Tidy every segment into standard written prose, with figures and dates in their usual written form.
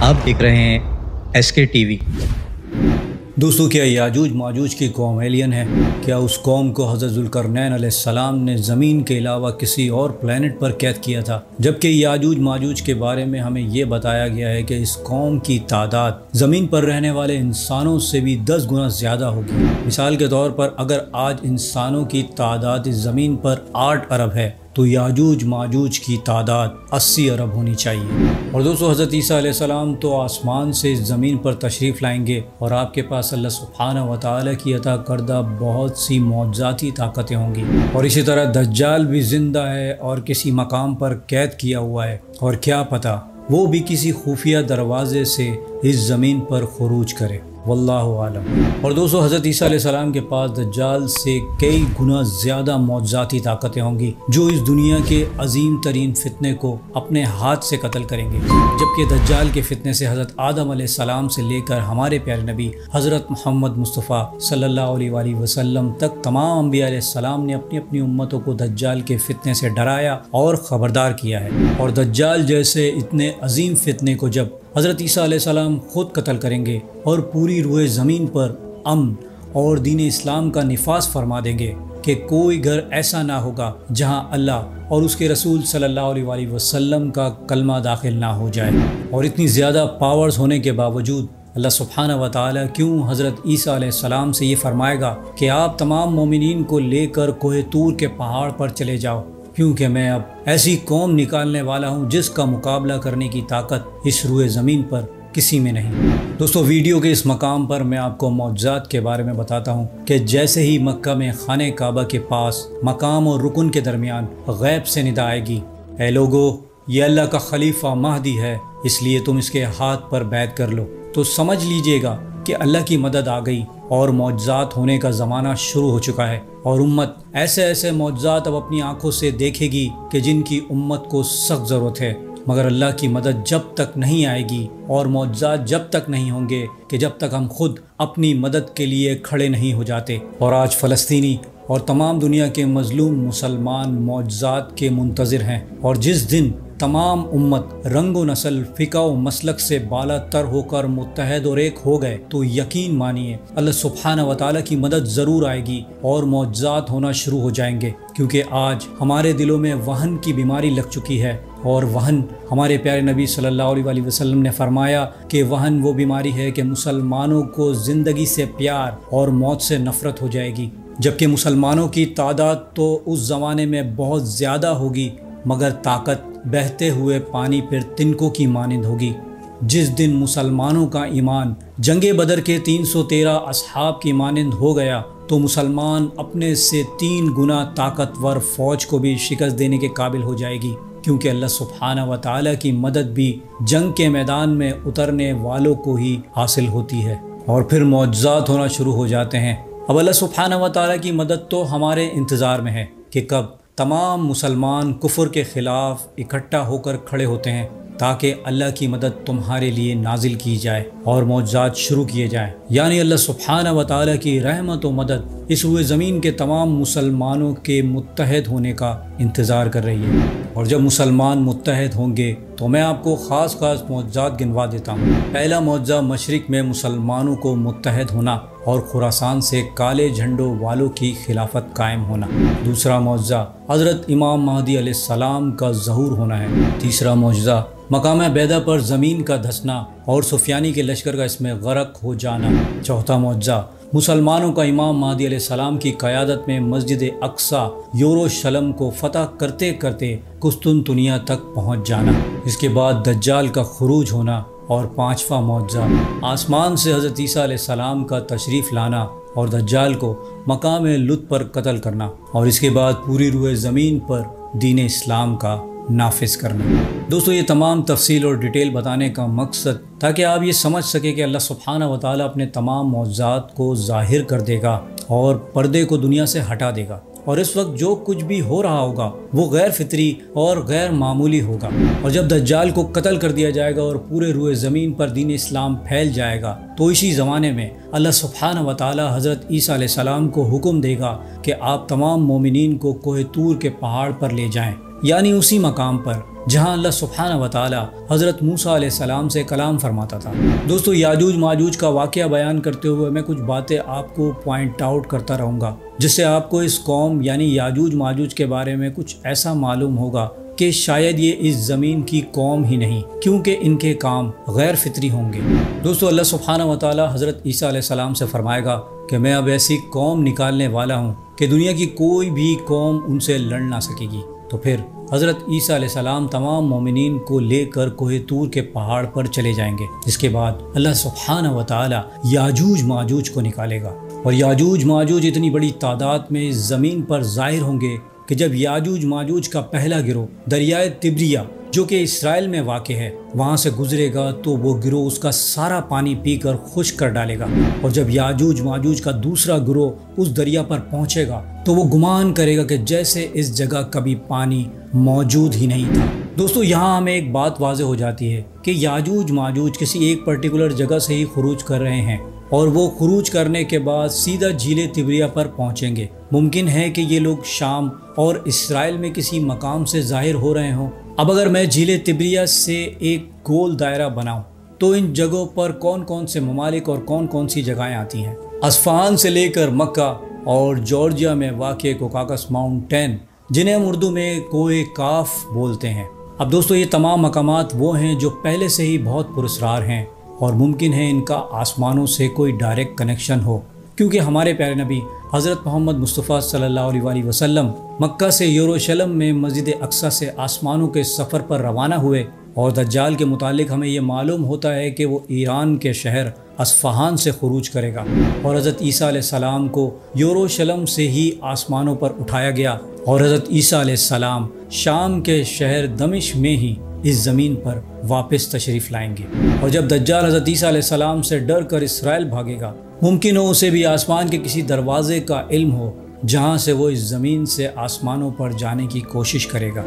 आप देख रहे हैं SK TV। दोस्तों, क्या याजूज माजूज की कौम एलियन है? क्या उस कौम को हज़रत ज़ुल्करनैन अलैहिस्सलाम ने ज़मीन के अलावा किसी और प्लेनेट पर कैद किया था? जबकि याजूज माजूज के बारे में हमें ये बताया गया है कि इस कौम की तादाद ज़मीन पर रहने वाले इंसानों से भी 10 गुना ज़्यादा होगी। मिसाल के तौर पर अगर आज इंसानों की तादाद इस ज़मीन पर 8 अरब है तो याजूज माजूज की तादाद 80 अरब होनी चाहिए। और दोस्तों, हज़रत ईसा अलैहिस्सलाम तो आसमान से ज़मीन पर तशरीफ़ लाएंगे और आपके पास अल्लाह सुब्हानहू व तआला की अता करदा बहुत सी मौजज़ाती ताकतें होंगी। और इसी तरह दज्जाल भी ज़िंदा है और किसी मकाम पर कैद किया हुआ है, और क्या पता वो भी किसी खुफिया दरवाजे से इस ज़मीन पर खुरूज करे। वल्लाहु आलम। और दोस्तों, हज़रत ईसा अलैहिस्सलाम के पास दज्जाल से कई गुना ज़्यादा मौजज़ाती ताकतें होंगी जो इस दुनिया के अजीम तरीन फितने को अपने हाथ से कत्ल करेंगे। जबकि दज्जाल के फितने से हज़रत आदम अलैहिस्सलाम से लेकर हमारे प्यारे नबी हज़रत मोहम्मद मुस्तफ़ा सल्लल्लाहु अलैहि वसल्लम तक तमाम अंबिया अलैहिस्सलाम ने अपनी अपनी उम्मतों को दज्जाल के फितने से डराया और ख़बरदार किया है। और दज्जाल जैसे इतने अजीम फितने को जब हज़रत ईसा अलैहिस्सलाम खुद कत्ल करेंगे और पूरी रूह ज़मीन पर अमन और दीन इस्लाम का निफाज फरमा देंगे कि कोई घर ऐसा ना होगा जहां अल्लाह और उसके रसूल सल्लल्लाहु अलैहि वसल्लम का कलमा दाखिल ना हो जाए। और इतनी ज़्यादा पावर्स होने के बावजूद अल्लाह सुब्हानहू व तआला क्यों हज़रत ईसा अलैहिस्सलाम से ये फरमाएगा कि आप तमाम मोमिनीन को लेकर कोहे तूर के पहाड़ पर चले जाओ, क्योंकि मैं अब ऐसी कौम निकालने वाला हूँ जिसका मुकाबला करने की ताकत इस रूए ज़मीन पर किसी में नहीं। दोस्तों, वीडियो के इस मकाम पर मैं आपको मौजज़ात के बारे में बताता हूँ कि जैसे ही मक्का में खाने काबा के पास मकाम और रुकन के दरमियान गैब से निदा आएगी, ऐ लोगो, ये अल्लाह का खलीफा महदी है, इसलिए तुम इसके हाथ पर बैत कर लो, तो समझ लीजिएगा कि अल्लाह की मदद आ गई और मौजज़ात होने का ज़माना शुरू हो चुका है। और उम्मत ऐसे ऐसे मौजज़ात अब अपनी आंखों से देखेगी कि जिनकी उम्मत को सख्त ज़रूरत है, मगर अल्लाह की मदद जब तक नहीं आएगी और मौजज़ात जब तक नहीं होंगे कि जब तक हम खुद अपनी मदद के लिए खड़े नहीं हो जाते। और आज फ़लस्तीनी और तमाम दुनिया के मज़लूम मुसलमान मौजज़ात के मुंतज़िर हैं। और जिस दिन तमाम उम्मत रंग व नस्ल फ़िक़ा व मसलक से बाला तर होकर मुत्तहद और एक हो गए तो यकीन मानिए अल्लाह सुब्हानहू व तआला की मदद ज़रूर आएगी और मौजज़ात होना शुरू हो जाएंगे। क्योंकि आज हमारे दिलों में वहन की बीमारी लग चुकी है, और वहन, हमारे प्यारे नबी सल्लल्लाहु अलैहि वसल्लम ने फरमाया कि वहन वो बीमारी है कि मुसलमानों को ज़िंदगी से प्यार और मौत से नफ़रत हो जाएगी। जबकि मुसलमानों की तादाद तो उस ज़माने में बहुत ज़्यादा होगी, मगर ताकत बहते हुए पानी पर तिनकों की मानिंद होगी। जिस दिन मुसलमानों का ईमान जंगे बदर के 313 असहाब की मानिंद हो गया तो मुसलमान अपने से 3 गुना ताकतवर फ़ौज को भी शिकस्त देने के काबिल हो जाएगी। क्योंकि अल्लाह सुब्हानहू व तआला की मदद भी जंग के मैदान में उतरने वालों को ही हासिल होती है, और फिर मौजज़ात होना शुरू हो जाते हैं। अब अल्लाह सुब्हानहू व तआला की मदद तो हमारे इंतज़ार में है कि कब तमाम मुसलमान कुफ्र के ख़िलाफ़ इकट्ठा होकर खड़े होते हैं ताकि अल्लाह की मदद तुम्हारे लिए नाजिल की जाए और मौजज़ात शुरू किए जाएं। यानी अल्लाह सुब्हानहू व तआला की रहमत व मदद इस रूए ज़मीन के तमाम मुसलमानों के मुत्तहद होने का इंतज़ार कर रही है। और जब मुसलमान मुत्तहद होंगे तो मैं आपको ख़ास मौजज़ात गिनवा देता हूँ। पहला मौजज़ा मशरिक़ में मुसलमानों को मुत्तहद होना और खुरासान से काले झंडों वालों की खिलाफत कायम होना। दूसरा मौजज़ा हज़रत इमाम महदी अलैहिस्सलाम का ज़हूर होना है। तीसरा मौजज़ा मकाम बैदा पर ज़मीन का धंसना और सुफियानी के लश्कर का इसमें गरक हो जाना। चौथा मौजज़ा मुसलमानों का इमाम महदी अलैहिस्सलाम की क़यादत में मस्जिद अक्सा यरूशलेम को फ़तह करते करते कुस्तुनतुनिया तक पहुँच जाना। इसके बाद दज्जाल का खुरूज होना। और पाँचवा मौजज़ा आसमान से हज़रत ईसा अलैहिस्सलाम का तशरीफ़ लाना और दज्जाल को मकाम लुत पर कत्ल करना। और इसके बाद पूरी रूए ज़मीन पर दीन इस्लाम का नाफिज करना। दोस्तों, ये तमाम तफसील और डिटेल बताने का मकसद ताकि आप ये समझ सके कि अल्लाह सुब्हानहू व तआला अपने तमाम मौजज़ात को ज़ाहिर कर देगा और पर्दे को दुनिया से हटा देगा। और इस वक्त जो कुछ भी हो रहा होगा वो गैर फितरी और गैर मामूली होगा। और जब दज्जाल को कत्ल कर दिया जाएगा और पूरे रूए ज़मीन पर दीन इस्लाम फैल जाएगा तो इसी ज़माने में अल्लाह सुब्हानहू व तआला हज़रत ईसा अलैहिस्सलाम को हुक्म देगा कि आप तमाम मोमिनीन को कोहे तूर के पहाड़ पर ले जाएं। यानी उसी मकाम पर जहां अल्लाह सुब्हानहू व तआला हज़रत मूसा अलैहिस्सलाम से कलाम फरमाता था। दोस्तों, याजूज माजूज का वाक़या बयान करते हुए मैं कुछ बातें आपको पॉइंट आउट करता रहूँगा, जिससे आपको इस कौम यानी याजूज माजूज के बारे में कुछ ऐसा मालूम होगा कि शायद ये इस ज़मीन की कौम ही नहीं, क्योंकि इनके काम गैर फितरी होंगे। दोस्तों, अल्लाह सुब्हानहू व तआला हज़रत ईसा अलैहिस्सलाम से फरमाएगा कि मैं अब ऐसी कौम निकालने वाला हूँ कि दुनिया की कोई भी कौम उनसे लड़ ना सकेगी। तो फिर हज़रत ईसा अलैहिस्सलाम तमाम मोमिनीन को लेकर कोहे तूर के पहाड़ पर चले जाएंगे, जिसके बाद अल्लाह सुब्हानहू व तआला याजूज माजूज को निकालेगा। और याजूज माजूज इतनी बड़ी तादाद में इस ज़मीन पर ज़ाहिर होंगे कि जब याजूज माजूज का पहला गिरोह दरियाए तिब्रिया, जो कि इसराइल में वाक़ है, वहाँ से गुजरेगा तो वो गिरोह उसका सारा पानी पीकर खुश्क कर डालेगा। और जब याजूज माजूज का दूसरा गिरोह उस दरिया पर पहुँचेगा तो वो गुमान करेगा कि जैसे इस जगह कभी पानी मौजूद ही नहीं था। दोस्तों, यहाँ हमें एक बात वाज़ेह हो जाती है कि याजूज माजूज किसी एक पर्टिकुलर जगह से ही खुरूज कर रहे हैं और वो खुरूज करने के बाद सीधा झीले तिब्रिया पर पहुँचेंगे। मुमकिन है कि ये लोग शाम और इसराइल में किसी मकाम से ज़ाहिर हो रहे हों। अब अगर मैं झीले तिब्रिया से एक गोल दायरा बनाऊं तो इन जगहों पर कौन कौन से ममालिक और कौन कौन सी जगहें आती हैं। अस्फहान से लेकर मक्का और जॉर्जिया में वाक़ कोकाकस माउंटेन, जिन्हें हम उर्दू में कोहे काफ बोलते हैं। अब दोस्तों, ये तमाम मकामात वो हैं जो पहले से ही बहुत पुरस्कार हैं और मुमकिन है इनका आसमानों से कोई डायरेक्ट कनेक्शन हो, क्योंकि हमारे प्यारे नबी हज़रत मोहम्मद मुस्तफ़ा सल्लल्लाहु अलैहि वसल्लम मक्का से यरूशलेम में मस्जिद अक्सा से आसमानों के सफ़र पर रवाना हुए। और दज्जाल के मुतालिक हमें ये मालूम होता है कि वो ईरान के शहर अस्फहान से खुरूज करेगा और हज़रत ईसा अलैहिस्सलाम को यरूशलेम से ही आसमानों पर उठाया गया और हज़रत ईसा अलैहिस्सलाम शाम के शहर दमिश्क में ही इस ज़मीन पर वापस तशरीफ़ लाएंगे। और जब दज्जाल हज़रत ईसा अलैहिस्सलाम से डर कर इसराइल भागेगा, मुमकिन हो उसे भी आसमान के किसी दरवाजे का इल्म हो जहाँ से वो इस ज़मीन से आसमानों पर जाने की कोशिश करेगा।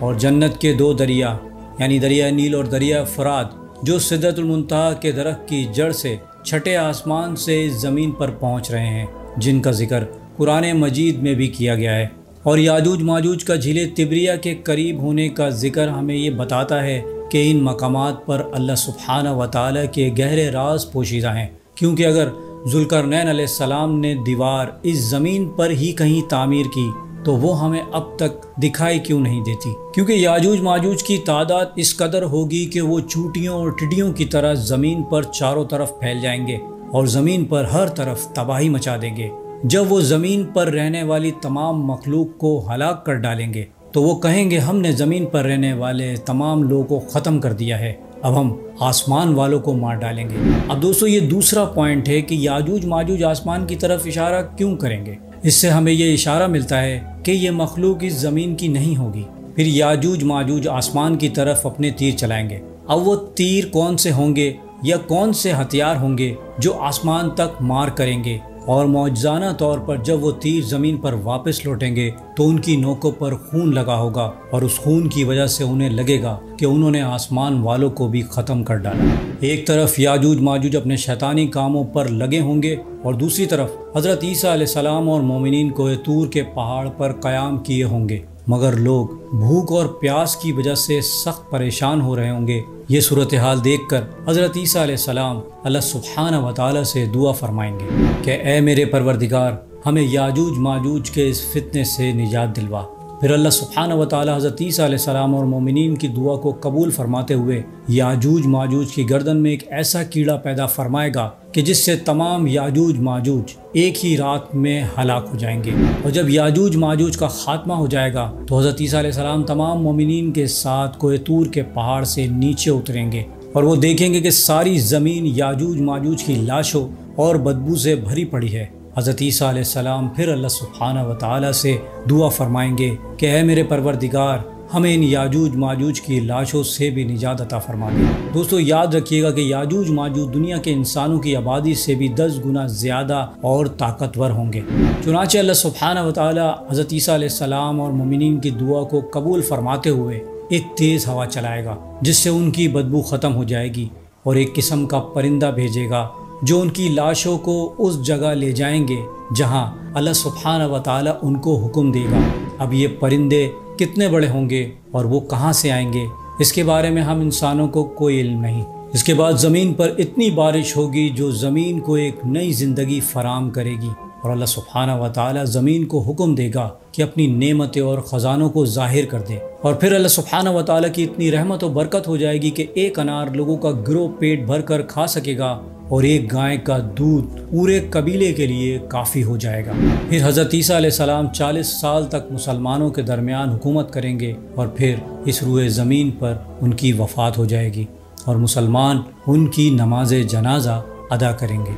और जन्नत के दो दरिया यानी दरिया नील और दरिया फरात, जो सिदरतुल मुंतहा के दरख्त की जड़ से छठे आसमान से इस ज़मीन पर पहुँच रहे हैं, जिनका जिक्र कुरान मजीद में भी किया गया है। और याजूज माजूज का झीले तिब्रिया के करीब होने का जिक्र हमें ये बताता है कि इन मकामात पर अल्लाह सुब्हानहू व तआला के गहरे राज पोशीदा हैं, क्योंकि अगर ज़ुल्करनैन अलैहिस्सलाम ने दीवार इस ज़मीन पर ही कहीं तामीर की तो वो हमें अब तक दिखाई क्यों नहीं देती, क्योंकि याजूज माजूज की तादाद इस कदर होगी कि वो चूटियों और टिड्डियों की तरह ज़मीन पर चारों तरफ फैल जाएंगे और ज़मीन पर हर तरफ तबाही मचा देंगे। जब वो ज़मीन पर रहने वाली तमाम मखलूक को हलाक कर डालेंगे तो वो कहेंगे हमने ज़मीन पर रहने वाले तमाम लोगों को ख़त्म कर दिया है, अब हम आसमान वालों को मार डालेंगे। अब दोस्तों, ये दूसरा पॉइंट है कि याजूज माजूज आसमान की तरफ इशारा क्यों करेंगे। इससे हमें ये इशारा मिलता है कि ये मखलूक इस ज़मीन की नहीं होगी। फिर याजूज माजूज आसमान की तरफ अपने तीर चलाएंगे। अब वो तीर कौन से होंगे या कौन से हथियार होंगे जो आसमान तक मार करेंगे, और मौजज़ाना तौर पर जब वो तीर ज़मीन पर वापस लौटेंगे तो उनकी नोकों पर खून लगा होगा और उस खून की वजह से उन्हें लगेगा कि उन्होंने आसमान वालों को भी ख़त्म कर डाला। एक तरफ याजूज माजूज अपने शैतानी कामों पर लगे होंगे और दूसरी तरफ हज़रत ईसा अलैहिस्सलाम और मोमिनीन कोहे तूर के पहाड़ पर क़याम किए होंगे, मगर लोग भूख और प्यास की वजह से सख्त परेशान हो रहे होंगे। ये सूरत हाल देख कर हज़रत ईसा अलैहिस्सलाम अल्लाह सुब्हानहू व तआला से दुआ फरमाएंगे कि ए मेरे परवरदिगार, हमें याजूज माजूज के इस फितने से निजात दिलवा। फिर अल्लाह सुब्हानहू व तआला हज़रत ईसा अलैहिस्सलाम और मोमिनीन की दुआ को कबूल फरमाते हुए याजूज माजूज की गर्दन में एक ऐसा कीड़ा पैदा फरमाएगा कि जिससे तमाम याजूज माजूज एक ही रात में हलाक हो जाएंगे। और जब याजूज माजूज का खात्मा हो जाएगा तो हज़रत ईसा अलैहिस्सलाम तमाम मोमिनीन के साथ कोहे तूर के पहाड़ से नीचे उतरेंगे और वो देखेंगे कि सारी ज़मीन याजूज माजूज की लाशों और बदबू से भरी पड़ी है। हज़रत ईसा अलैहिस्सलाम फिर अल्लाह सुब्हानहू व तआला से दुआ फरमाएंगे कि ऐ मेरे परवरदिगार, हमें इन याजूज माजूज की लाशों से भी निजात अता फरमा दे। दोस्तों, याद रखिएगा कि याजूज माजूज दुनिया के इंसानों की आबादी से भी 10 गुना ज़्यादा और ताकतवर होंगे। चुनांचे अल्लाह सुब्हानहू व तआला हज़रत ईसा अलैहिस्सलाम और मोमिनीन की दुआ को कबूल फरमाते हुए एक तेज़ हवा चलाएगा जिससे उनकी बदबू ख़त्म हो जाएगी और एक किस्म का परिंदा भेजेगा जो उनकी लाशों को उस जगह ले जाएंगे जहां अल्लाह सुब्हानहू व तआला उनको हुक्म देगा। अब ये परिंदे कितने बड़े होंगे और वो कहाँ से आएंगे, इसके बारे में हम इंसानों को कोई इल्म नहीं। इसके बाद ज़मीन पर इतनी बारिश होगी जो ज़मीन को एक नई ज़िंदगी फराम करेगी और अल्लाह सुब्हानहू व तआला ज़मीन को हुक्म देगा कि अपनी नेमतें और ख़जानों को ज़ाहिर कर दे। और फिर अल्लाह सुब्हानहू व तआला की इतनी रहमत और बरकत हो जाएगी कि एक अनार लोगों का गिरोह पेट भर कर खा सकेगा और एक गाय का दूध पूरे कबीले के लिए काफ़ी हो जाएगा। फिर हज़रत ईसा अलैहिस्सलाम 40 साल तक मुसलमानों के दरमियान हुकूमत करेंगे और फिर इस रूए ज़मीन पर उनकी वफ़ात हो जाएगी और मुसलमान उनकी नमाज जनाजा अदा करेंगे।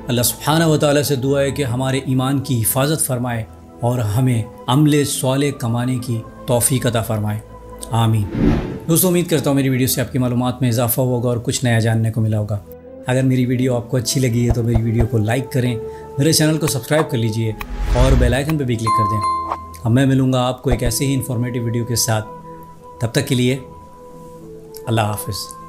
अल्लाह सुब्हानहू व तआला से दुआ है कि हमारे ईमान की हिफाजत फरमाए और हमें अमले स्वाले कमाने की तौफीक अता फरमाए, आमीन। दोस्तों, उम्मीद करता हूँ मेरी वीडियो से आपकी मालूमात में इजाफ़ा होगा और कुछ नया जानने को मिला होगा। अगर मेरी वीडियो आपको अच्छी लगी है तो मेरी वीडियो को लाइक करें, मेरे चैनल को सब्सक्राइब कर लीजिए और बेल आइकन पर भी क्लिक कर दें। अब मैं मिलूँगा आपको एक ऐसे ही इन्फॉर्मेटिव वीडियो के साथ। तब तक के लिए अल्लाह हाफ़िज़।